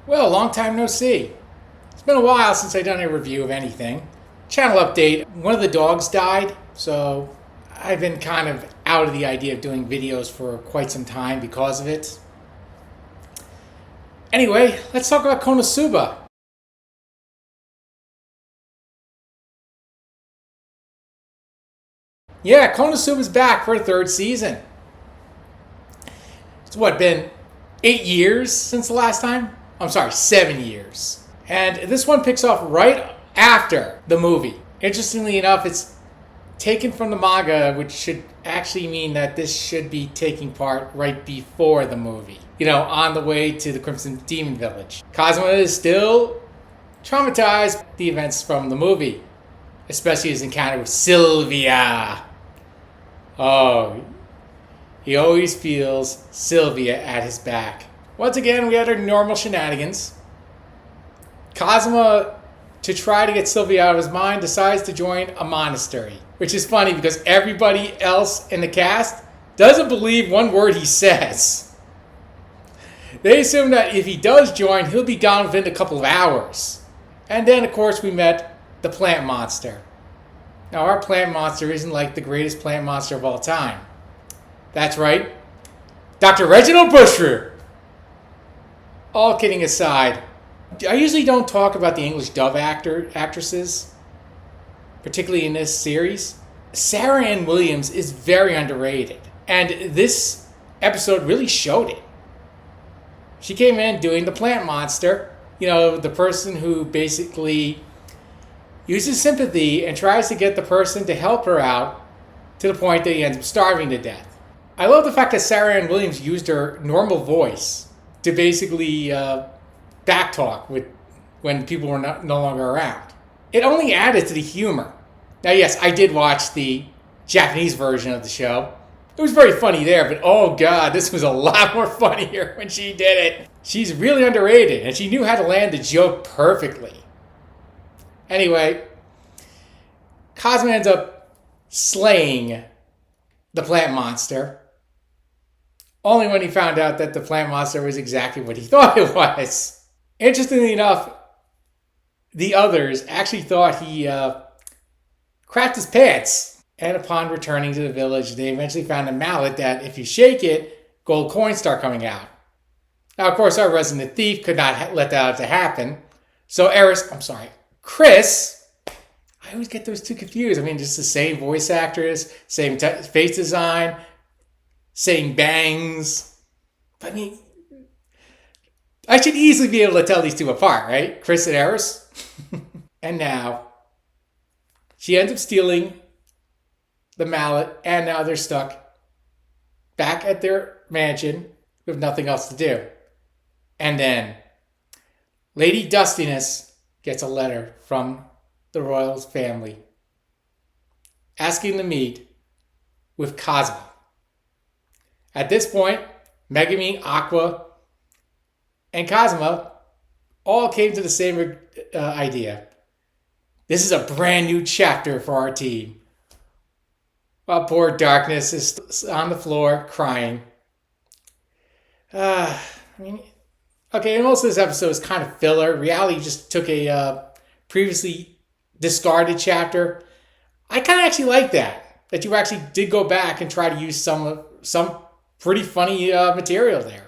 Well, long time no see. It's been a while since I've done a review of anything. Channel update, one of the dogs died, so I've been kind of out of the idea of doing videos for quite some time because of it. Anyway, let's talk about Konosuba. Yeah, Konosuba's back for a third season. It's been 8 years since the last time? I'm sorry, 7 years. And this one picks off right after the movie. Interestingly enough, it's taken from the manga, which should actually mean that this should be taking part right before the movie. On the way to the Crimson Demon Village. Kazuma is still traumatized by the events from the movie, especially his encounter with Sylvia. Oh, he always feels Sylvia at his back. Once again, we had our normal shenanigans. Kazuma, to try to get Sylvia out of his mind, decides to join a monastery. Which is funny because everybody else in the cast doesn't believe one word he says. They assume that if he does join, he'll be gone within a couple of hours. And then, of course, we met the plant monster. Now, our plant monster isn't like the greatest plant monster of all time. That's right, Dr. Reginald Bushroot. All kidding aside, I usually don't talk about the English dub actresses, particularly in this series. Sarah Ann Williams is very underrated, and this episode really showed it. She came in doing the plant monster, the person who basically uses sympathy and tries to get the person to help her out to the point that he ends up starving to death. I love the fact that Sarah Ann Williams used her normal voice to basically backtalk when people were no longer around. It only added to the humor. Now, yes, I did watch the Japanese version of the show. It was very funny there, but oh god, this was a lot more funnier when she did it. She's really underrated, and she knew how to land the joke perfectly. Anyway, Kazuma ends up slaying the plant monster, only when he found out that the plant monster was exactly what he thought it was. Interestingly enough, the others actually thought he crapped his pants. And upon returning to the village, they eventually found a mallet that if you shake it, gold coins start coming out. Now, of course, our resident thief could not let that happen. So Chris, I always get those two confused. Just the same voice actress, same face design, same bangs. I should easily be able to tell these two apart, right? Chris and Eris. And now, she ends up stealing the mallet, and now they're stuck back at their mansion with nothing else to do. And then, Lady Dustiness gets a letter from the royals family asking to meet with Kazuma. At this point, Megumi, Aqua, and Kazuma all came to the same idea. This is a brand new chapter for our team. While poor Darkness is on the floor crying. Okay, most of this episode is kind of filler. Reality just took a previously discarded chapter. I kind of actually like that you actually did go back and try to use some pretty funny material there.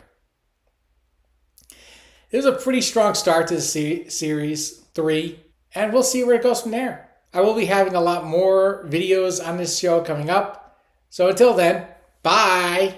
It was a pretty strong start to the series 3, and we'll see where it goes from there. I will be having a lot more videos on this show coming up. So until then, bye!